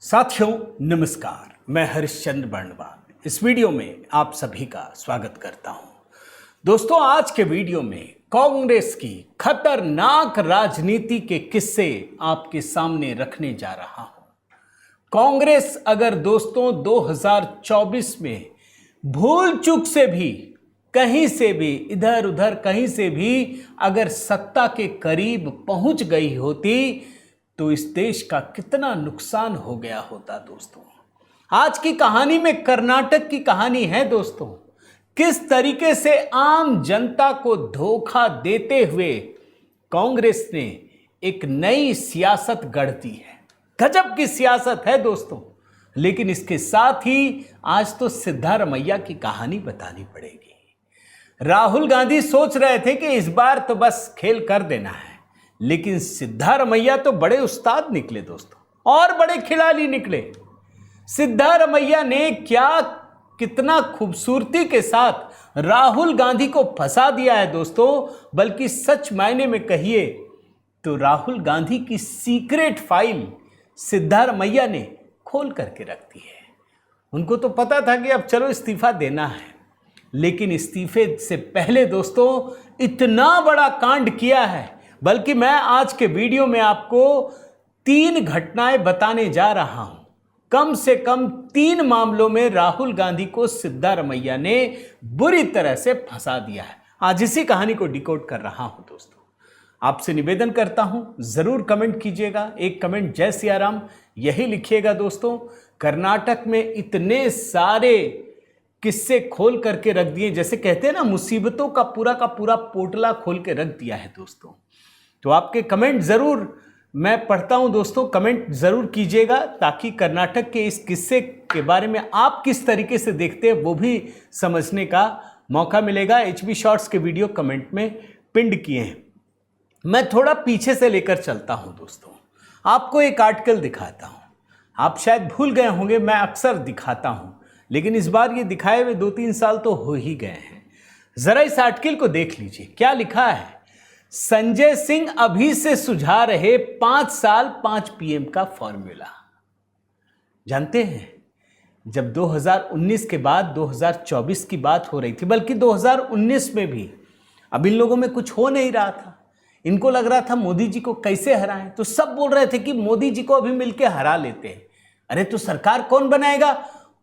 साथियों नमस्कार, मैं हरिश्चंद्र बर्णवाल इस वीडियो में आप सभी का स्वागत करता हूं। दोस्तों, आज के वीडियो में कांग्रेस की खतरनाक राजनीति के किस्से आपके सामने रखने जा रहा हूं। कांग्रेस अगर दोस्तों 2024 में भूल चूक से भी कहीं से भी इधर उधर कहीं से भी अगर सत्ता के करीब पहुंच गई होती तो इस देश का कितना नुकसान हो गया होता। दोस्तों, आज की कहानी में कर्नाटक की कहानी है। दोस्तों, किस तरीके से आम जनता को धोखा देते हुए कांग्रेस ने एक नई सियासत गढ़ दी है। गजब की सियासत है दोस्तों। लेकिन इसके साथ ही आज तो सिद्धारमैया की कहानी बतानी पड़ेगी। राहुल गांधी सोच रहे थे कि इस बार तो बस खेल कर देना है, लेकिन सिद्धारमैया तो बड़े उस्ताद निकले दोस्तों, और बड़े खिलाड़ी निकले। सिद्धारमैया ने कितना खूबसूरती के साथ राहुल गांधी को फंसा दिया है दोस्तों। बल्कि सच मायने में कहिए तो राहुल गांधी की सीक्रेट फाइल सिद्धारमैया ने खोल करके रख दी है। उनको तो पता था कि अब चलो इस्तीफा देना है, लेकिन इस्तीफे से पहले दोस्तों इतना बड़ा कांड किया है। बल्कि मैं आज के वीडियो में आपको 3 घटनाएं बताने जा रहा हूं। कम से कम 3 मामलों में राहुल गांधी को सिद्धारमैया ने बुरी तरह से फंसा दिया है। आज इसी कहानी को डिकोड कर रहा हूं दोस्तों। आपसे निवेदन करता हूं, जरूर कमेंट कीजिएगा। एक कमेंट जय सिया राम यही लिखिएगा दोस्तों। कर्नाटक में इतने सारे किस्से खोल करके रख दिए, जैसे कहते हैं ना, मुसीबतों का पूरा पोटला खोल के रख दिया है दोस्तों। तो आपके कमेंट जरूर मैं पढ़ता हूं दोस्तों, कमेंट जरूर कीजिएगा, ताकि कर्नाटक के इस किस्से के बारे में आप किस तरीके से देखते हैं वो भी समझने का मौका मिलेगा। HB शॉर्ट्स के वीडियो कमेंट में पिंड किए हैं। मैं थोड़ा पीछे से लेकर चलता हूं दोस्तों, आपको एक आर्टिकल दिखाता हूं। आप शायद भूल गए होंगे, मैं अक्सर दिखाता हूं, लेकिन इस बार ये दिखाए हुए 2-3 साल तो हो ही गए हैं। जरा इस आर्टिकल को देख लीजिए, क्या लिखा है। संजय सिंह अभी से सुझा रहे 5 साल 5 PM का फॉर्मूला। जानते हैं, जब 2019 के बाद 2024 की बात हो रही थी, बल्कि 2019 में भी अब इन लोगों में कुछ हो नहीं रहा था। इनको लग रहा था मोदी जी को कैसे हराएं, तो सब बोल रहे थे कि मोदी जी को अभी मिलके हरा लेते हैं। अरे तो सरकार कौन बनाएगा?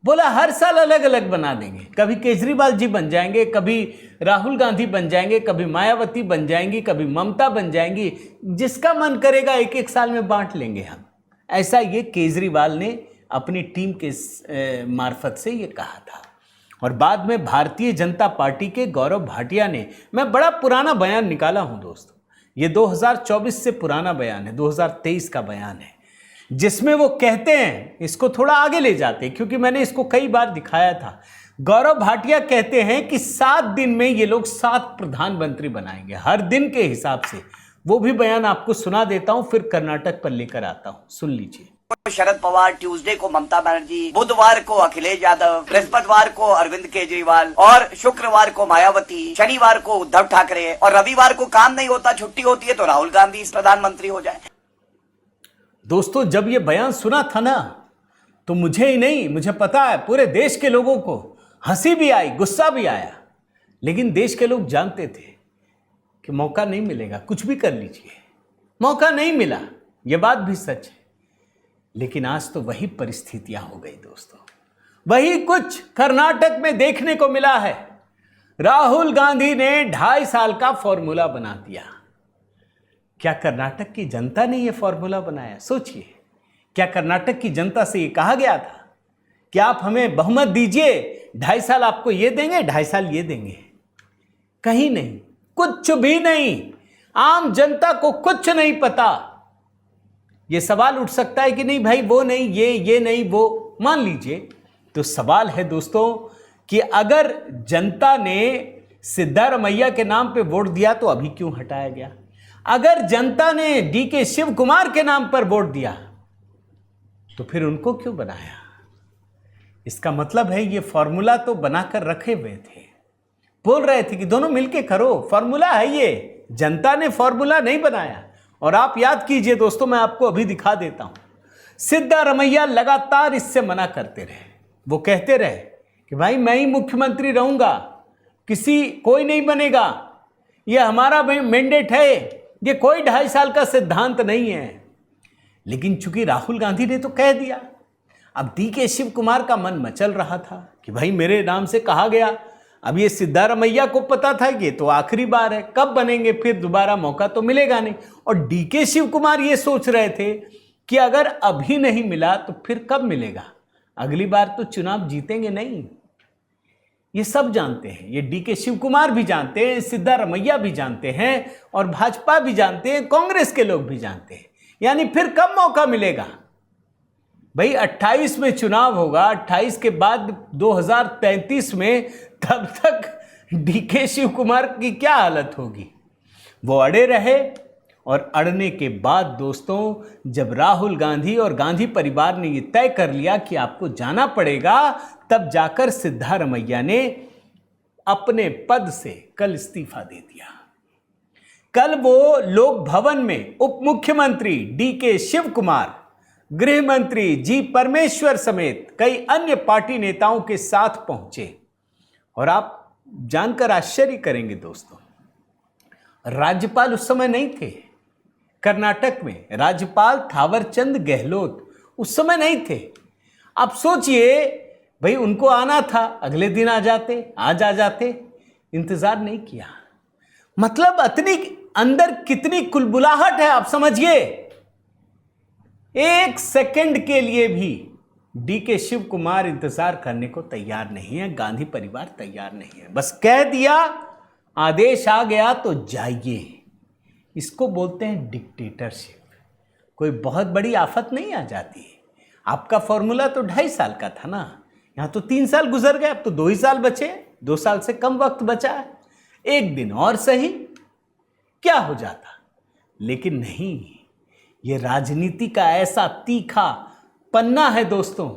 बोला हर साल अलग अलग बना देंगे। कभी केजरीवाल जी बन जाएंगे, कभी राहुल गांधी बन जाएंगे, कभी मायावती बन जाएंगी, कभी ममता बन जाएंगी। जिसका मन करेगा एक साल में बांट लेंगे हम। ऐसा ये केजरीवाल ने अपनी टीम के मार्फत से ये कहा था। और बाद में भारतीय जनता पार्टी के गौरव भाटिया ने, मैं बड़ा पुराना बयान निकाला हूं दोस्तों, ये 2024 से पुराना बयान है, 2023 का बयान है, जिसमें वो कहते हैं, इसको थोड़ा आगे ले जाते हैं क्योंकि मैंने इसको कई बार दिखाया था। गौरव भाटिया कहते हैं कि 7 दिन में ये लोग 7 प्रधानमंत्री बनाएंगे, हर दिन के हिसाब से। वो भी बयान आपको सुना देता हूं, फिर कर्नाटक पर लेकर आता हूं, सुन लीजिए। शरद पवार, ट्यूसडे को ममता बनर्जी, बुधवार को अखिलेश यादव, बृहस्पतिवार को अरविंद केजरीवाल और शुक्रवार को मायावती, शनिवार को उद्धव ठाकरे और रविवार को काम नहीं होता, छुट्टी होती है तो राहुल गांधी प्रधानमंत्री हो जाए। दोस्तों, जब ये बयान सुना था ना, तो मुझे ही नहीं, मुझे पता है पूरे देश के लोगों को हंसी भी आई, गुस्सा भी आया। लेकिन देश के लोग जानते थे कि मौका नहीं मिलेगा, कुछ भी कर लीजिए, मौका नहीं मिला, ये बात भी सच है। लेकिन आज तो वही परिस्थितियां हो गई दोस्तों, वही कुछ कर्नाटक में देखने को मिला है। राहुल गांधी ने 2.5 साल का फॉर्मूला बना दिया। क्या कर्नाटक की जनता ने यह फॉर्मूला बनाया? सोचिए, क्या कर्नाटक की जनता से यह कहा गया था कि आप हमें बहुमत दीजिए, 2.5 साल आपको ये देंगे, 2.5 साल ये देंगे? कहीं नहीं, कुछ भी नहीं। आम जनता को कुछ नहीं पता। यह सवाल उठ सकता है कि नहीं भाई वो नहीं, ये नहीं वो, मान लीजिए। तो सवाल है दोस्तों कि अगर जनता ने सिद्धारमैया के नाम पे वोट दिया तो अभी क्यों हटाया गया? अगर जनता ने DK शिव कुमार के नाम पर वोट दिया तो फिर उनको क्यों बनाया? इसका मतलब है ये फॉर्मूला तो बनाकर रखे हुए थे, बोल रहे थे कि दोनों मिलके करो, फॉर्मूला है ये। जनता ने फॉर्मूला नहीं बनाया। और आप याद कीजिए दोस्तों, मैं आपको अभी दिखा देता हूं, सिद्धारमैया लगातार इससे मना करते रहे। वो कहते रहे कि भाई मैं ही मुख्यमंत्री रहूंगा, कोई नहीं बनेगा, ये हमारा मैंडेट है, ये कोई 2.5 साल का सिद्धांत नहीं है। लेकिन चूंकि राहुल गांधी ने तो कह दिया, अब डीके शिव कुमार का मन मचल रहा था कि भाई मेरे नाम से कहा गया, अब ये सिद्धारमैया को पता था कि ये तो आखिरी बार है, कब बनेंगे, फिर दोबारा मौका तो मिलेगा नहीं। और डीके शिव कुमार ये सोच रहे थे कि अगर अभी नहीं मिला तो फिर कब मिलेगा, अगली बार तो चुनाव जीतेंगे नहीं। ये सब जानते हैं, ये डीके शिव कुमार भी जानते हैं, सिद्धारमैया भी जानते हैं, और भाजपा भी जानते हैं, कांग्रेस के लोग भी जानते हैं। यानी फिर कब मौका मिलेगा भाई? 28 में चुनाव होगा, 28 के बाद 2033 में, तब तक डीके शिव कुमार की क्या हालत होगी? वो अड़े रहे, और अड़ने के बाद दोस्तों जब राहुल गांधी और गांधी परिवार ने ये तय कर लिया कि आपको जाना पड़ेगा, तब जाकर सिद्धारमैया ने अपने पद से कल इस्तीफा दे दिया। कल वो लोक भवन में उप मुख्यमंत्री डीके शिव कुमार, गृह मंत्री जी परमेश्वर समेत कई अन्य पार्टी नेताओं के साथ पहुंचे। और आप जानकर आश्चर्य करेंगे दोस्तों, राज्यपाल उस समय नहीं थे। कर्नाटक में राज्यपाल थावरचंद गहलोत उस समय नहीं थे। आप सोचिए भाई, उनको आना था, अगले दिन आ जाते, आज आ जाते, इंतजार नहीं किया। मतलब इतनी अंदर कितनी कुलबुलाहट है, आप समझिए। 1 सेकंड के लिए भी डीके शिव कुमार इंतजार करने को तैयार नहीं है, गांधी परिवार तैयार नहीं है। बस कह दिया, आदेश आ गया तो जाइए। इसको बोलते हैं डिक्टेटरशिप। कोई बहुत बड़ी आफत नहीं आ जाती है। आपका फॉर्मूला तो 2.5 साल का था ना, यहाँ तो 3 साल गुजर गए, अब तो 2 ही साल बचे, 2 साल से कम वक्त बचा है। 1 दिन और सही, क्या हो जाता? लेकिन नहीं, ये राजनीति का ऐसा तीखा पन्ना है दोस्तों,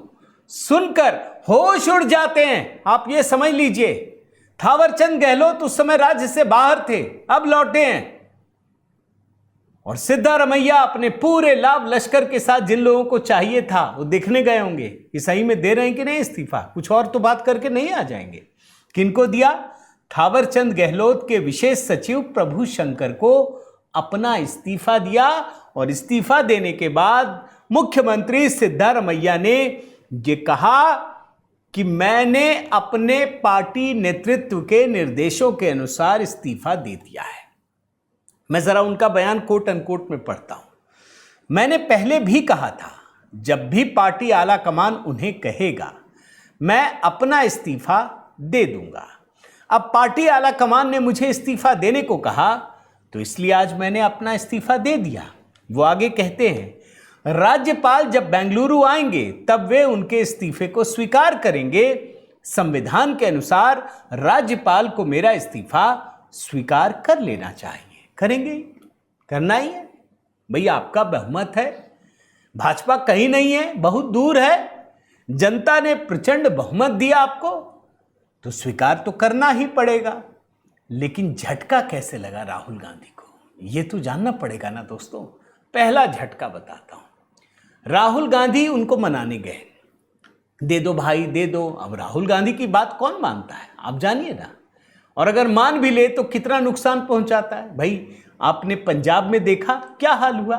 सुनकर होश उड़ जाते हैं। आप ये समझ लीजिए, थावरचंद गहलोत उस समय राज्य से बाहर थे, अब लौटे हैं, और सिद्धारमैया अपने पूरे लाभ लश्कर के साथ जिन लोगों को चाहिए था वो देखने गए होंगे कि सही में दे रहे हैं कि नहीं इस्तीफा, कुछ और तो बात करके नहीं आ जाएंगे। किनको दिया? थावरचंद गहलोत के विशेष सचिव प्रभु शंकर को अपना इस्तीफा दिया। और इस्तीफा देने के बाद मुख्यमंत्री सिद्धारमैया ने ये कहा कि मैंने अपने पार्टी नेतृत्व के निर्देशों के अनुसार इस्तीफा दे दिया है। मैं जरा उनका बयान कोट अनकोट में पढ़ता हूं। मैंने पहले भी कहा था, जब भी पार्टी आला कमान उन्हें कहेगा मैं अपना इस्तीफा दे दूंगा। अब पार्टी आला कमान ने मुझे इस्तीफा देने को कहा, तो इसलिए आज मैंने अपना इस्तीफा दे दिया। वो आगे कहते हैं, राज्यपाल जब बेंगलुरु आएंगे तब वे उनके इस्तीफे को स्वीकार करेंगे। संविधान के अनुसार राज्यपाल को मेरा इस्तीफा स्वीकार कर लेना चाहिए। करेंगे, करना ही है भैया, आपका बहुमत है, भाजपा कहीं नहीं है, बहुत दूर है, जनता ने प्रचंड बहुमत दिया आपको, तो स्वीकार तो करना ही पड़ेगा। लेकिन झटका कैसे लगा राहुल गांधी को, ये तो जानना पड़ेगा ना दोस्तों। पहला झटका बताता हूं। राहुल गांधी उनको मनाने गए, दे दो भाई दे दो। अब राहुल गांधी की बात कौन मानता है, आप जानिए ना। और अगर मान भी ले तो कितना नुकसान पहुंचाता है भाई। आपने पंजाब में देखा क्या हाल हुआ,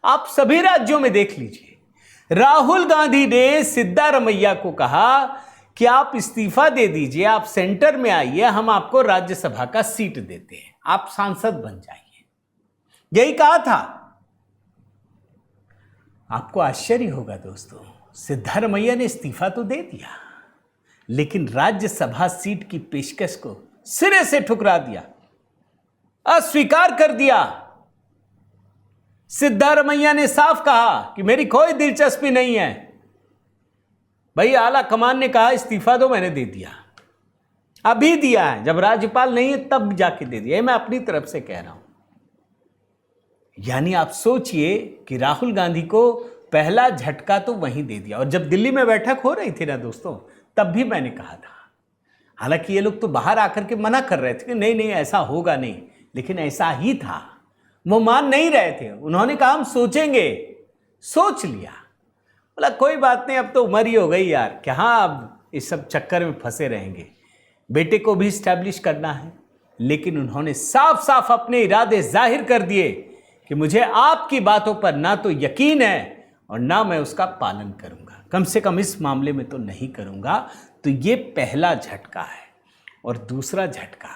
आप सभी राज्यों में देख लीजिए। राहुल गांधी ने सिद्धारमैया को कहा कि आप इस्तीफा दे दीजिए, आप सेंटर में आइए, हम आपको राज्यसभा का सीट देते हैं, आप सांसद बन जाइए, यही कहा था। आपको आश्चर्य होगा दोस्तों, सिद्धारमैया ने इस्तीफा तो दे दिया, लेकिन राज्यसभा सीट की पेशकश को सिरे से ठुकरा दिया, अस्वीकार कर दिया। सिद्धारमैया ने साफ कहा कि मेरी कोई दिलचस्पी नहीं है। भाई आला कमान ने कहा इस्तीफा दो, मैंने दे दिया, अभी दिया है, जब राज्यपाल नहीं है तब जाके दे दिया। मैं अपनी तरफ से कह रहा हूं। यानी आप सोचिए कि राहुल गांधी को पहला झटका तो वहीं दे दिया। और जब दिल्ली में बैठक हो रही थी ना दोस्तों, तब भी मैंने कहा था, हालांकि ये लोग तो बाहर आकर के मना कर रहे थे कि नहीं नहीं ऐसा होगा नहीं, लेकिन ऐसा ही था। वो मान नहीं रहे थे, उन्होंने कहा हम सोचेंगे, सोच लिया। बोला कोई बात नहीं, अब तो उम्र ही हो गई यार, कहाँ अब इस सब चक्कर में फंसे रहेंगे, बेटे को भी स्टैब्लिश करना है। लेकिन उन्होंने साफ साफ अपने इरादे जाहिर कर दिए कि मुझे आपकी बातों पर ना तो यकीन है और ना मैं उसका पालन करूंगा, कम से कम इस मामले में तो नहीं करूंगा। तो ये पहला झटका है। और दूसरा झटका,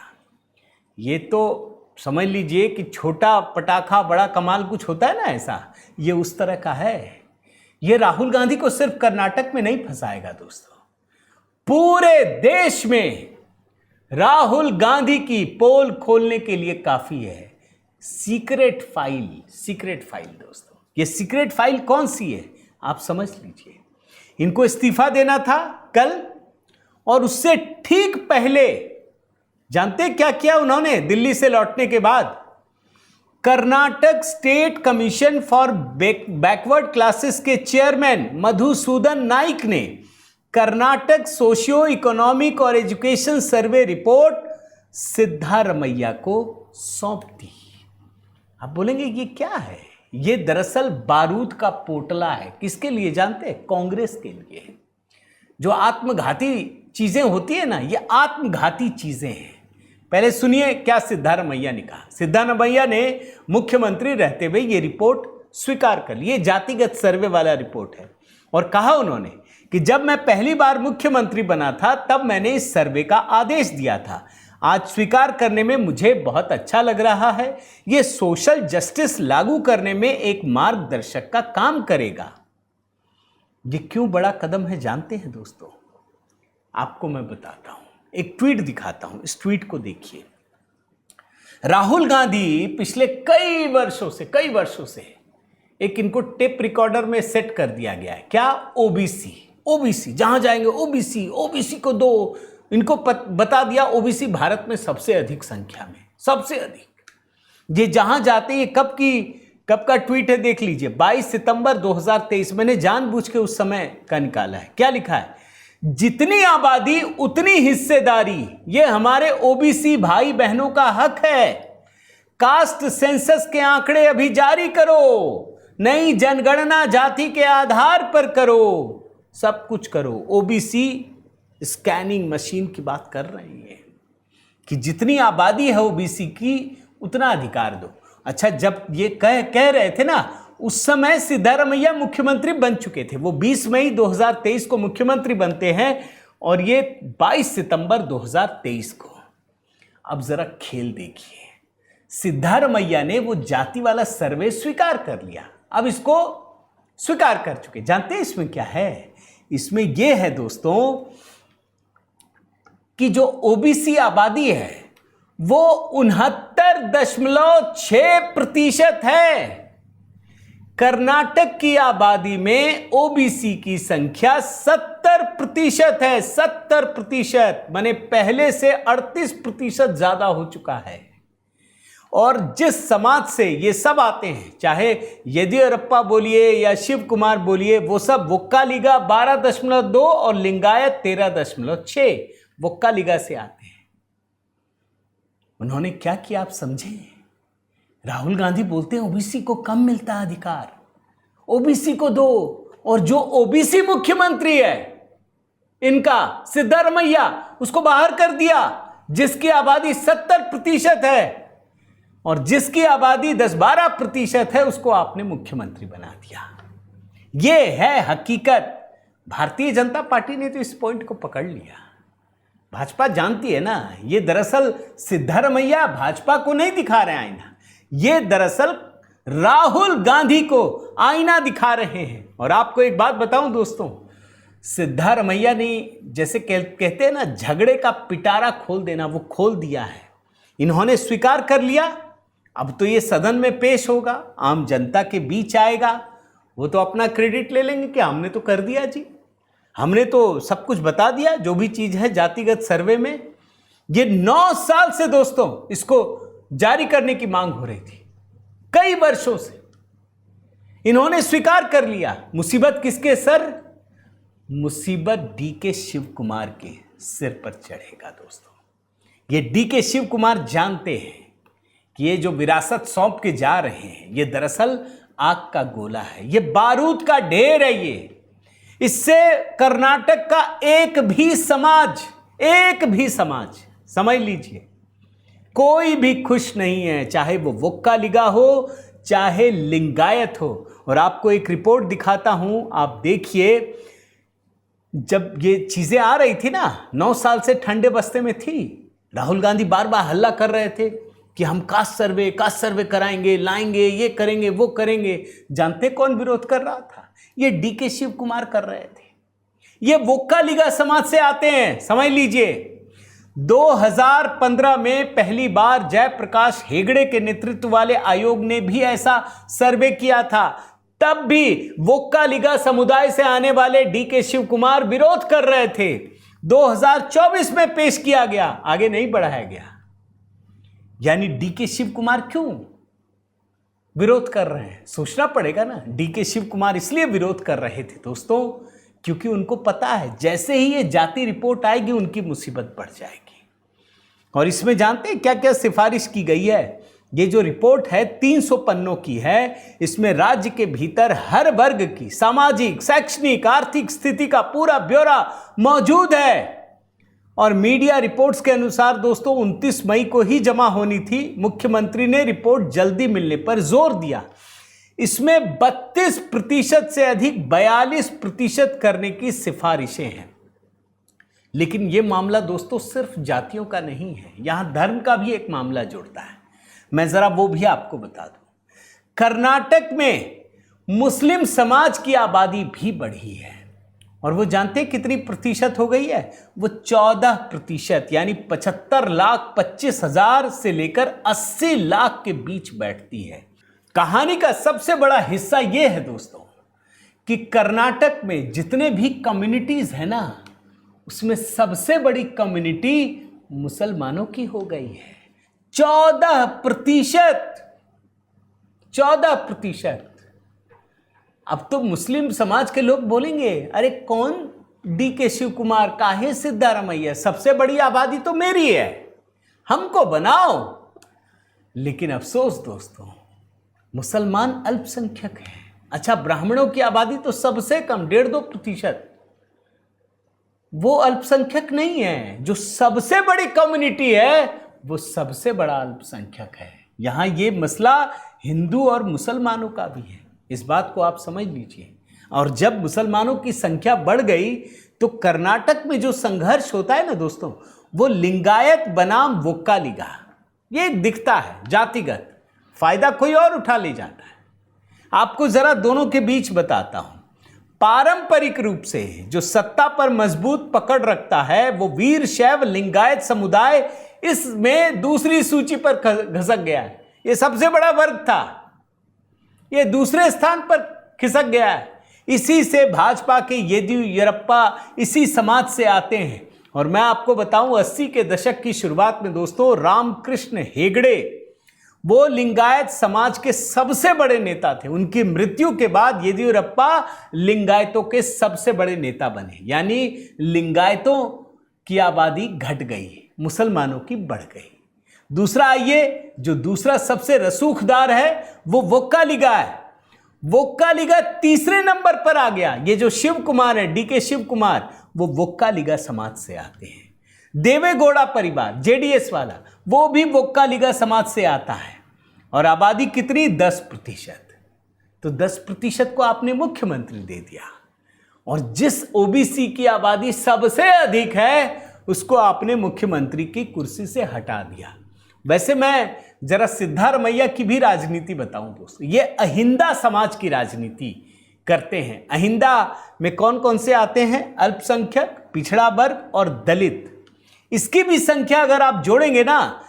ये तो समझ लीजिए कि छोटा पटाखा बड़ा कमाल कुछ होता है ना, ऐसा ये उस तरह का है। ये राहुल गांधी को सिर्फ कर्नाटक में नहीं फंसाएगा दोस्तों, पूरे देश में राहुल गांधी की पोल खोलने के लिए काफी है। सीक्रेट फाइल दोस्तों, ये सीक्रेट फाइल कौन सी है आप समझ लीजिए। इनको इस्तीफा देना था कल, और उससे ठीक पहले जानते क्या किया उन्होंने? दिल्ली से लौटने के बाद Karnataka state commission for backward classes के चेयरमैन मधुसूदन नाइक ने कर्नाटक सोशियो इकोनॉमिक और एजुकेशन सर्वे रिपोर्ट सिद्धारमैया को सौंप दी। आप बोलेंगे ये क्या है? ये दरअसल बारूद का पोटला है। किसके लिए जानते हैं? कांग्रेस के लिए। जो आत्मघाती चीजें होती है ना, ये आत्मघाती चीजें हैं। पहले सुनिए क्या सिद्धारमैया ने कहा। सिद्धारमैया ने मुख्यमंत्री रहते हुए ये रिपोर्ट स्वीकार कर ली। ये जातिगत सर्वे वाला रिपोर्ट है। और कहा उन्होंने कि जब मैं पहली बार मुख्यमंत्री बना था तब मैंने इस सर्वे का आदेश दिया था। आज स्वीकार करने में मुझे बहुत अच्छा लग रहा है। ये सोशल जस्टिस लागू करने में एक मार्गदर्शक का काम करेगा। ये क्यों बड़ा कदम है जानते हैं दोस्तों? आपको मैं बताता हूं, एक ट्वीट दिखाता हूं। इस ट्वीट को देखिए। राहुल गांधी पिछले कई वर्षों से एक इनको टेप रिकॉर्डर में सेट कर दिया गया है। क्या? ओबीसी जहां जाएंगे ओबीसी को दो। इनको बता दिया ओबीसी भारत में सबसे अधिक संख्या में, सबसे अधिक। ये जहां जाते हैं, कब का ट्वीट है देख लीजिए, 22 सितंबर 2023। मैंने जानबूझ के उस समय का निकाला है। क्या लिखा है? जितनी आबादी उतनी हिस्सेदारी, ये हमारे ओबीसी भाई बहनों का हक है। कास्ट सेंसस के आंकड़े अभी जारी करो, नई जनगणना जाति के आधार पर करो, सब कुछ करो। ओबीसी स्कैनिंग मशीन की बात कर रहे हैं कि जितनी आबादी है ओबीसी की उतना अधिकार दो। अच्छा, जब ये कह रहे थे ना, उस समय सिद्धारमैया मुख्यमंत्री बन चुके थे। वो 20 मई 2023 को मुख्यमंत्री बनते हैं और ये 22 सितंबर 2023 को। अब जरा खेल देखिए। सिद्धारमैया ने वो जाति वाला सर्वे स्वीकार कर लिया। अब इसको स्वीकार कर चुके। जानते हैं इसमें क्या है? इसमें यह है दोस्तों कि जो ओबीसी आबादी है वो 69.6% है। कर्नाटक की आबादी में ओबीसी की संख्या 70% है। 70% माने पहले से 38% ज्यादा हो चुका है। और जिस समाज से ये सब आते हैं, चाहे येदियुरप्पा बोलिए या शिव कुमार बोलिए, वो सब वोक्कालिगा 12.2 और लिंगायत 13.6 वोक्कालिगा से आते हैं। उन्होंने क्या किया आप समझे? राहुल गांधी बोलते हैं ओबीसी को कम मिलता है अधिकार, ओबीसी को दो। और जो ओबीसी मुख्यमंत्री है इनका सिद्धारमैया, उसको बाहर कर दिया। जिसकी आबादी 70% है और जिसकी आबादी 10-12% है उसको आपने मुख्यमंत्री बना दिया। यह है हकीकत। भारतीय जनता पार्टी ने तो इस पॉइंट को पकड़ लिया। भाजपा जानती है ना, ये दरअसल सिद्धारमैया भाजपा को नहीं दिखा रहे आईना, ये दरअसल राहुल गांधी को आईना दिखा रहे हैं। और आपको एक बात बताऊं दोस्तों, सिद्धारमैया ने जैसे कहते हैं ना, झगड़े का पिटारा खोल देना, वो खोल दिया है। इन्होंने स्वीकार कर लिया। अब तो ये सदन में पेश होगा, आम जनता के बीच आएगा। वो तो अपना क्रेडिट ले लेंगे कि हमने तो कर दिया जी, हमने तो सब कुछ बता दिया, जो भी चीज है जातिगत सर्वे में। ये 9 साल से दोस्तों इसको जारी करने की मांग हो रही थी, कई वर्षों से। इन्होंने स्वीकार कर लिया। मुसीबत किसके सर? मुसीबत डीके शिव कुमार के सिर पर चढ़ेगा दोस्तों। ये डीके शिव कुमार जानते हैं कि ये जो विरासत सौंप के जा रहे हैं, ये दरअसल आग का गोला है, ये बारूद का ढेर है। इससे कर्नाटक का एक भी समाज समझ लीजिए, कोई भी खुश नहीं है, चाहे वो वोक्कालिगा हो, चाहे लिंगायत हो। और आपको एक रिपोर्ट दिखाता हूं, आप देखिए, जब ये चीजें आ रही थी ना, 9 साल से ठंडे बस्ते में थी, राहुल गांधी बार बार हल्ला कर रहे थे कि हम कास्ट सर्वे कराएंगे, लाएंगे, ये करेंगे, वो करेंगे। जानते कौन विरोध कर रहा था? ये डीके शिव कुमार कर रहे थे। ये वोक्कालिगा समाज से आते हैं, समझ लीजिए। 2015 में पहली बार जयप्रकाश हेगड़े के नेतृत्व वाले आयोग ने भी ऐसा सर्वे किया था। तब भी वोक्कालिगा समुदाय से आने वाले डीके शिव कुमार विरोध कर रहे थे। 2024 में पेश किया गया, आगे नहीं बढ़ाया गया। यानी डीके शिव कुमार क्यों विरोध कर रहे हैं? सोचना पड़ेगा ना। डीके शिव कुमार इसलिए विरोध कर रहे थे दोस्तों, क्योंकि उनको पता है जैसे ही ये जाति रिपोर्ट आएगी उनकी मुसीबत बढ़ जाएगी। और इसमें जानते हैं क्या क्या सिफारिश की गई है? ये जो रिपोर्ट है 300 पन्नों की है। इसमें राज्य के भीतर हर वर्ग की सामाजिक, शैक्षणिक, आर्थिक स्थिति का पूरा ब्यौरा मौजूद है। और मीडिया रिपोर्ट्स के अनुसार दोस्तों 29 मई को ही जमा होनी थी। मुख्यमंत्री ने रिपोर्ट जल्दी मिलने पर जोर दिया। इसमें 32% से अधिक 42% करने की सिफारिशें हैं। लेकिन यह मामला दोस्तों सिर्फ जातियों का नहीं है, यहां धर्म का भी एक मामला जुड़ता है। मैं जरा वो भी आपको बता दूं। कर्नाटक में मुस्लिम समाज की आबादी भी बढ़ी है। और वो जानते हैं कितनी प्रतिशत हो गई है? वो 14%, यानी 75,25,000 से लेकर 80 लाख के बीच बैठती है। कहानी का सबसे बड़ा हिस्सा यह है दोस्तों कि कर्नाटक में जितने भी कम्युनिटीज है ना, उसमें सबसे बड़ी कम्युनिटी मुसलमानों की हो गई है। 14%। अब तो मुस्लिम समाज के लोग बोलेंगे, अरे कौन डीके शिव कुमार, काहे सिद्धारमैया, सबसे बड़ी आबादी तो मेरी है, हमको बनाओ। लेकिन अफसोस दोस्तों, मुसलमान अल्पसंख्यक हैं। अच्छा, ब्राह्मणों की आबादी तो सबसे कम 1.5-2%। वो अल्पसंख्यक नहीं है। जो सबसे बड़ी कम्युनिटी है वो सबसे बड़ा अल्पसंख्यक है। यहां ये मसला हिंदू और मुसलमानों का भी है, इस बात को आप समझ लीजिए। और जब मुसलमानों की संख्या बढ़ गई तो कर्नाटक में जो संघर्ष होता है ना दोस्तों, वो लिंगायत बनाम वोक्कालिगा, ये दिखता है जातिगत, फायदा कोई और उठा ले जाता है। आपको जरा दोनों के बीच बताता हूं। पारंपरिक रूप से जो सत्ता पर मजबूत पकड़ रखता है वो वीर शैव लिंगायत समुदाय इसमें दूसरी सूची पर घसक गया है। ये सबसे बड़ा वर्ग था, ये दूसरे स्थान पर खिसक गया है। इसी से भाजपा के येदियुरप्पा इसी समाज से आते हैं। और मैं आपको बताऊं 80 के दशक की शुरुआत में दोस्तों रामकृष्ण हेगड़े वो लिंगायत समाज के सबसे बड़े नेता थे। उनकी मृत्यु के बाद येदियुरप्पा लिंगायतों के सबसे बड़े नेता बने। यानी लिंगायतों की आबादी घट गई, मुसलमानों की बढ़ गई। दूसरा आइए, जो दूसरा सबसे रसूखदार है वो वोक्कालिगा है। वोक्कालिगा तीसरे नंबर पर आ गया। ये जो शिव कुमार है, डीके शिव कुमार, वो वोक्कालिगा समाज से आते हैं। देवेगौड़ा परिवार जेडीएस वाला, वो भी वोक्कालिगा समाज से आता है। और आबादी कितनी? 10%। तो 10% को आपने मुख्यमंत्री दे दिया। और जिस ओबीसी की आबादी सबसे अधिक है उसको आपने मुख्यमंत्री की कुर्सी से हटा दिया। वैसे मैं जरा सिद्धारमैया की भी राजनीति बताऊं दोस्तों। ये अहिंदा समाज की राजनीति करते हैं। अहिंदा में कौन कौन से आते हैं? अल्पसंख्यक, पिछड़ा वर्ग और दलित। इसकी भी संख्या अगर आप जोड़ेंगे ना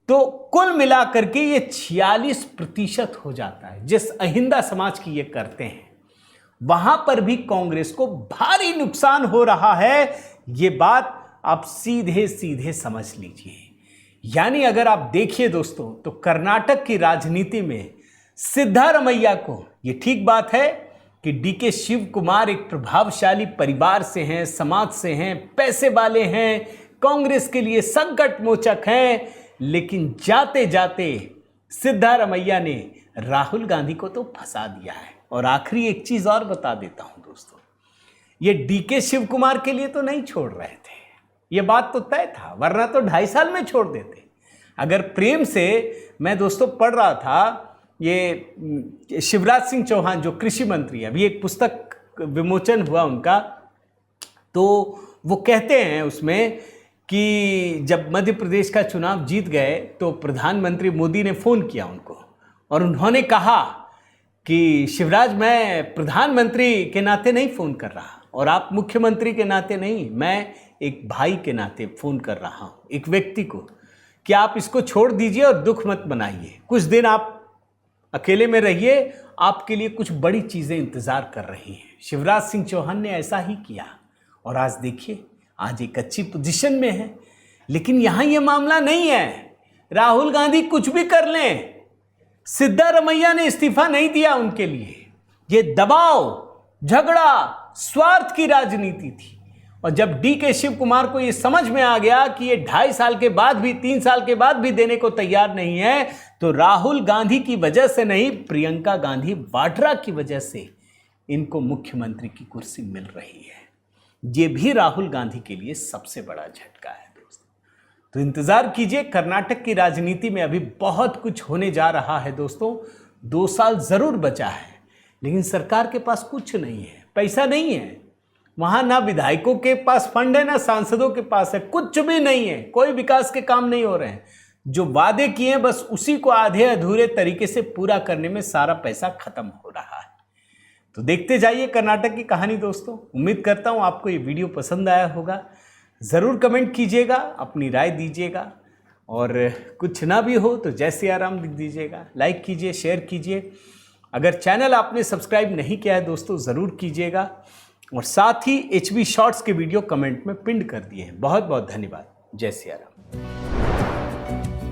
तो कुल मिलाकर के ये 46% हो जाता है। जिस अहिंदा समाज की ये करते हैं वहां पर भी कांग्रेस को भारी नुकसान हो रहा है। ये बात आप सीधे सीधे समझ लीजिए। यानी अगर आप देखिए दोस्तों तो कर्नाटक की राजनीति में सिद्धारमैया को, ये ठीक बात है कि डीके शिव कुमार एक प्रभावशाली परिवार से हैं, समाज से हैं, पैसे वाले हैं, कांग्रेस के लिए संकट मोचक हैं। लेकिन जाते जाते सिद्धारमैया ने राहुल गांधी को तो फंसा दिया है। और आखिरी एक चीज और बता देता हूं दोस्तों, ये डीके शिव कुमार के लिए तो नहीं छोड़ रहे थे, ये बात तो तय था, वरना तो 2.5 साल में छोड़ देते। अगर प्रेम से, मैं दोस्तों पढ़ रहा था, ये शिवराज सिंह चौहान जो कृषि मंत्री है, अभी एक पुस्तक विमोचन हुआ उनका, तो वो कहते हैं उसमें कि जब मध्य प्रदेश का चुनाव जीत गए तो प्रधानमंत्री मोदी ने फ़ोन किया उनको और उन्होंने कहा कि शिवराज, मैं प्रधानमंत्री के नाते नहीं फ़ोन कर रहा और आप मुख्यमंत्री के नाते नहीं, मैं एक भाई के नाते फ़ोन कर रहा हूँ एक व्यक्ति को, कि आप इसको छोड़ दीजिए और दुख मत बनाइए, कुछ दिन आप अकेले में रहिए, आपके लिए कुछ बड़ी चीज़ें इंतज़ार कर रही हैं। शिवराज सिंह चौहान ने ऐसा ही किया और आज देखिए, आज एक अच्छी पोजीशन में है। लेकिन यहाँ ये मामला नहीं है, राहुल गांधी कुछ भी कर लें, सिद्धारमैया ने इस्तीफा नहीं दिया उनके लिए। ये दबाव, झगड़ा, स्वार्थ की राजनीति थी। और जब डीके शिव कुमार को ये समझ में आ गया कि ये 2.5 साल के बाद भी, 3 साल के बाद भी देने को तैयार नहीं है, तो राहुल गांधी की वजह से नहीं, प्रियंका गांधी वाड्रा की वजह से इनको मुख्यमंत्री की कुर्सी मिल रही है। ये भी राहुल गांधी के लिए सबसे बड़ा झटका है दोस्तों। तो इंतजार कीजिए, कर्नाटक की राजनीति में अभी बहुत कुछ होने जा रहा है दोस्तों। 2 साल जरूर बचा है, लेकिन सरकार के पास कुछ नहीं है, पैसा नहीं है वहां, ना विधायकों के पास फंड है, ना सांसदों के पास है, कुछ भी नहीं है, कोई विकास के काम नहीं हो रहे हैं। जो वादे किए बस उसी को आधे अधूरे तरीके से पूरा करने में सारा पैसा खत्म हो रहा है। तो देखते जाइए कर्नाटक की कहानी दोस्तों। उम्मीद करता हूं आपको ये वीडियो पसंद आया होगा। ज़रूर कमेंट कीजिएगा, अपनी राय दीजिएगा, और कुछ ना भी हो तो जय सिया राम लिख दीजिएगा। लाइक कीजिए, शेयर कीजिए। अगर चैनल आपने सब्सक्राइब नहीं किया है दोस्तों, ज़रूर कीजिएगा। और साथ ही HB शॉर्ट्स के वीडियो कमेंट में पिन कर दिए हैं। बहुत बहुत धन्यवाद। जय सिया राम।